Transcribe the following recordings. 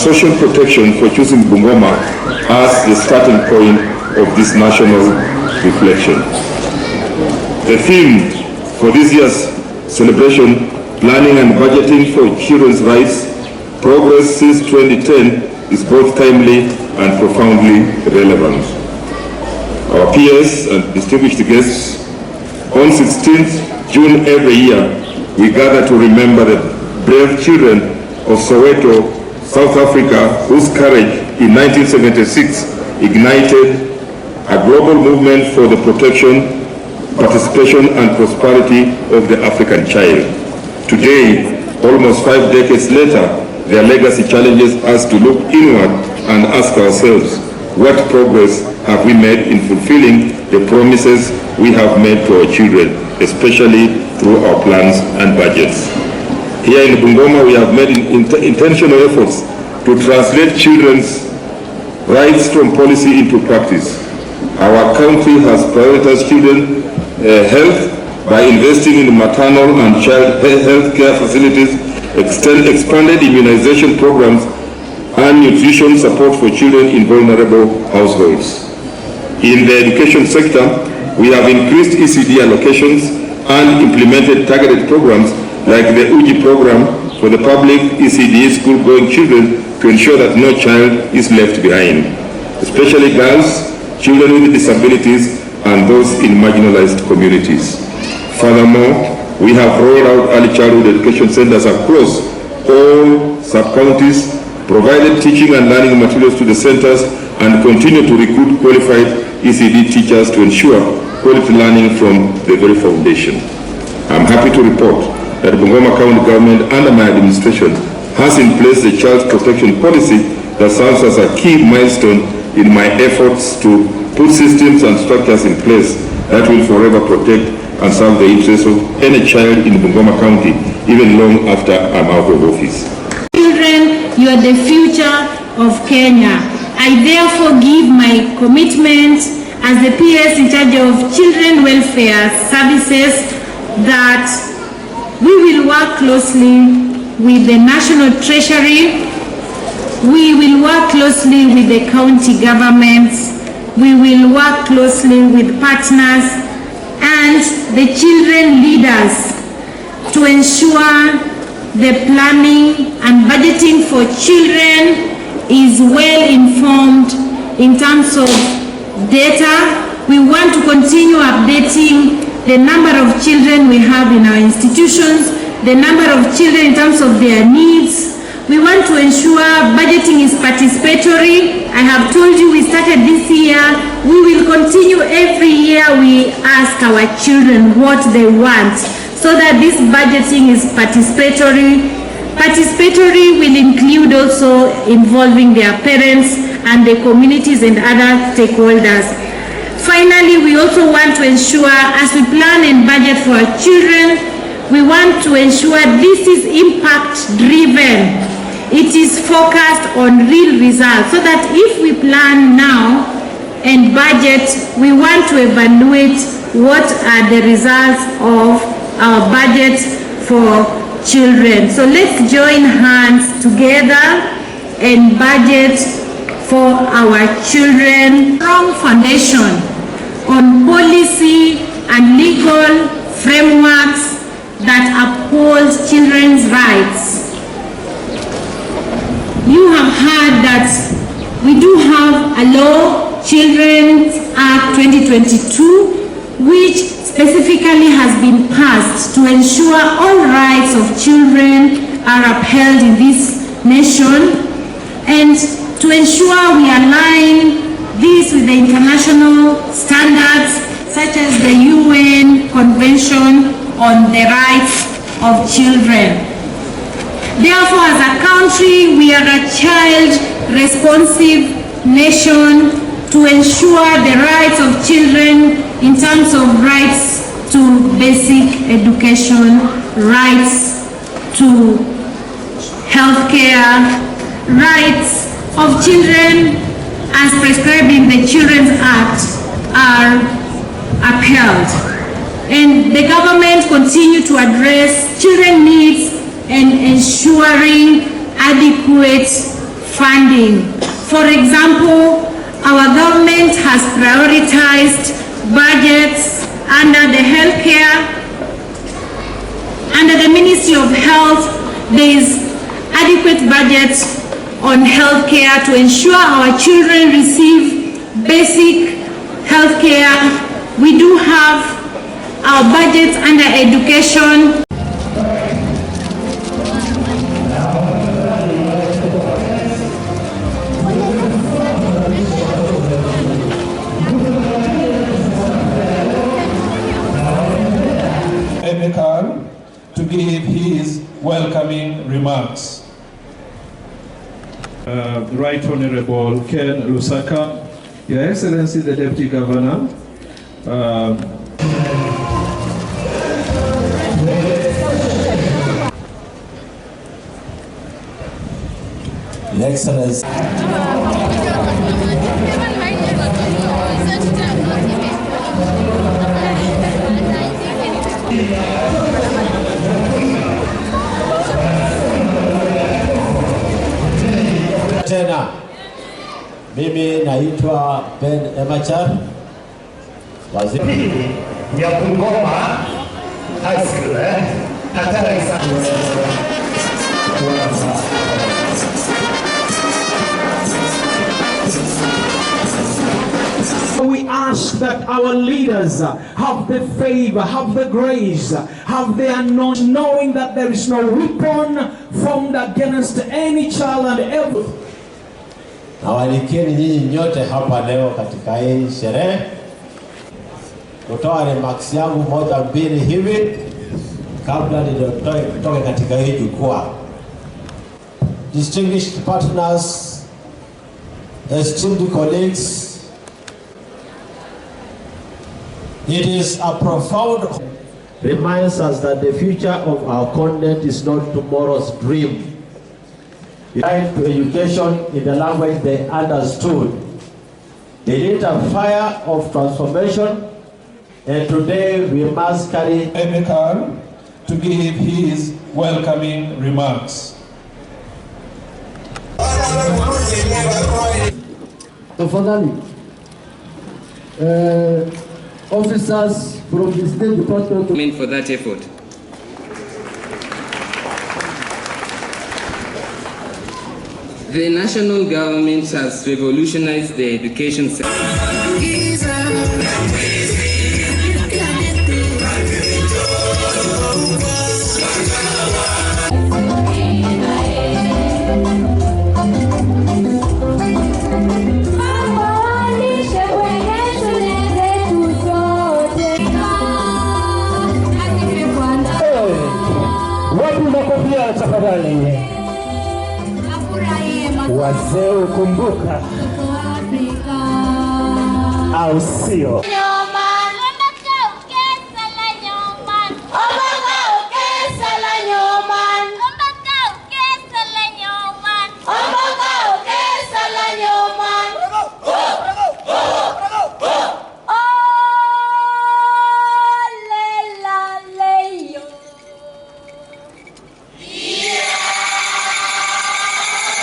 social protection for choosing Bungoma as the starting point of this national reflection. The theme for this year's celebration, Planning and Budgeting for Children's Rights, Progress since 2010, is both timely and profoundly relevant. Our peers and distinguished guests, on 16th June every year, we gather to remember the brave children of Soweto, South Africa, whose courage in 1976 ignited a global movement for the protection, participation and prosperity of the African child. Today, almost 5 decades later, their legacy challenges us to look inward and ask ourselves, what progress have we made in fulfilling the promises we have made to our children, especially through our plans and budgets? Here in Bungoma, we have made intentional efforts to translate children's rights from policy into practice. Our country has prioritized children's health by investing in maternal and child health care facilities, expanded immunization programs, and nutrition support for children in vulnerable households. In the education sector, we have increased ECD allocations and implemented targeted programs like the UJI program for the public ECD school-going children to ensure that no child is left behind, especially girls, children with disabilities, and those in marginalized communities. Furthermore, we have rolled out early childhood education centers across all sub-counties, provided teaching and learning materials to the centers, and continue to recruit qualified ECD teachers to ensure quality learning from the very foundation. I'm happy to report that the Bungoma County government under my administration has in place the child protection policy that serves as a key milestone in my efforts to put systems and structures in place that will forever protect and serve the interests of any child in Bungoma County, even long after I'm out of office. Children, you are the future of Kenya. I therefore give my commitment as the PS in charge of children welfare services that we will work closely with the National Treasury, we will work closely with the county governments, we will work closely with partners and the children leaders to ensure the planning and budgeting for children is well informed in terms of data. We want to continue updating the number of children we have in our institutions, the number of children in terms of their needs. We want to ensure budgeting is participatory. I have told you we started this year. We will continue every year. We ask our children what they want so that this budgeting is participatory. Participatory will include also involving their parents and the communities and other stakeholders. Finally, we also want to ensure, as we plan and budget for our children, we want to ensure this is impact-driven. It is focused on real results, so that if we plan now and budget, we want to evaluate what are the results of our budget for children. So let's join hands together and budget for our children. Strong foundation on policy and legal frameworks that uphold children's rights. You have heard that we do have a law, Children's Act 2022, which specifically has been passed to ensure all rights of children are upheld in this nation, and to ensure we align this with the international standards such as the UN Convention on the Rights of Children. Therefore, as a country, we are a child-responsive nation to ensure the rights of children in terms of rights to basic education, rights to healthcare, rights of children as prescribed in the Children's Act are upheld. And the government continue to address children needs and ensuring adequate funding. For example, our government has prioritized budgets under the Ministry of Health. There is adequate budget on healthcare to ensure our children receive basic healthcare. We do have our budgets under education. To give his welcoming remarks. Right Honorable Ken Lusaka, Your Excellency the Deputy Governor, Your Excellency. Tena, mimi naitwa Ben Emachar, waziri ya Bungoma High School, hatari sana. We ask that our leaders have the favor, have the grace, have the anointing, knowing that there is no weapon formed against any child and every. Nawalikeni nyinyi nyote hapa leo katika hii sherehe. Kutoa remarks yangu moja mbili hivi kabla nitoke katika hii jukwaa. Distinguished partners, esteemed colleagues, it is a profound reminds us that the future of our continent is not tomorrow's dream. Right to education in the language they understood. They lit a fire of transformation, and today we must carry Emekar to give his welcoming remarks. Finally, officers from the State Department for that effort. The national government has revolutionized the education sector. Wazee ukumbuka au sio?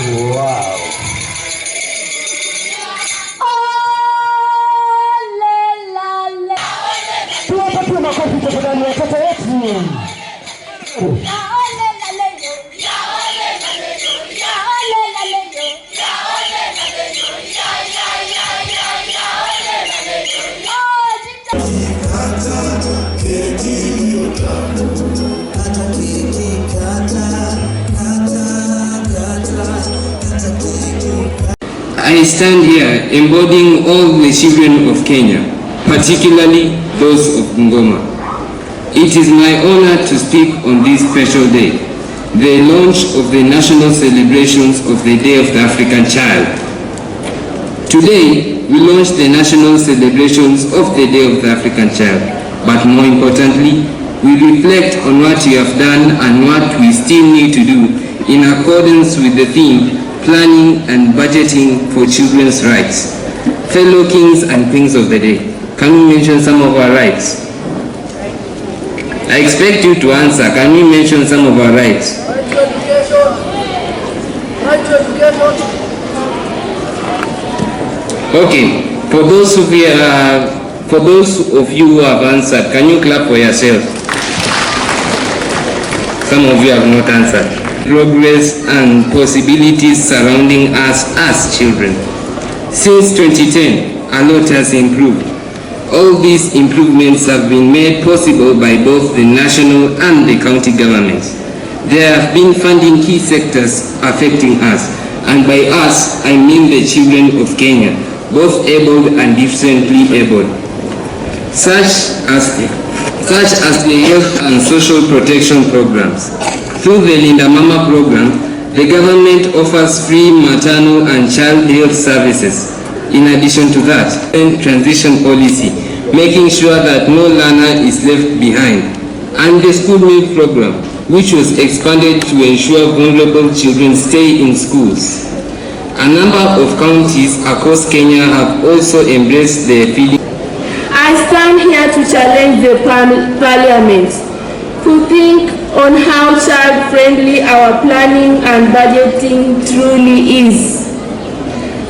Wow. Tuwapatie makofi tafadhali watoto wetu. I stand here embodying all the children of Kenya, particularly those of Bungoma. It is my honor to speak on this special day, the launch of the national celebrations of the Day of the African Child. Today, we launch the national celebrations of the Day of the African Child, but more importantly, we reflect on what we have done and what we still need to do in accordance with the theme Planning and Budgeting for Children's Rights. Fellow kings and queens of the day, can we mention some of our rights? I expect you to answer. Can we mention some of our rights? Right to education. Right to education. Okay, for those of you who have answered, can you clap for yourself? Some of you have not answered. Progress and possibilities surrounding us as children. Since 2010, a lot has improved. All these improvements have been made possible by both the national and the county governments. There have been funding key sectors affecting us, and by us, I mean the children of Kenya, both able and differently able, such as the health and social protection programs. Through the Linda Mama program, the government offers free maternal and child health services. In addition to that, transition policy, making sure that no learner is left behind, and the school meal program, which was expanded to ensure vulnerable children stay in schools. A number of counties across Kenya have also embraced the feeding. I stand here to challenge the Parliament to think on how child-friendly our planning and budgeting truly is.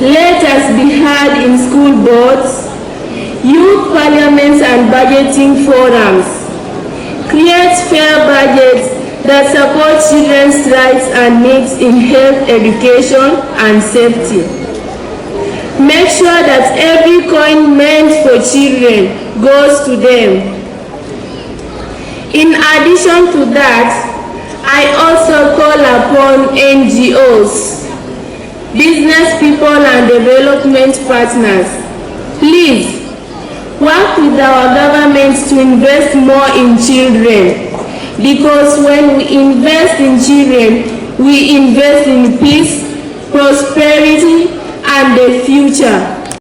Let us be heard in school boards, youth parliaments and budgeting forums. Create fair budgets that support children's rights and needs in health, education and safety. Make sure that every coin meant for children goes to them. In addition to that, I also call upon NGOs, business people and development partners. Please, work with our governments to invest more in children, because when we invest in children, we invest in peace, prosperity, and the future.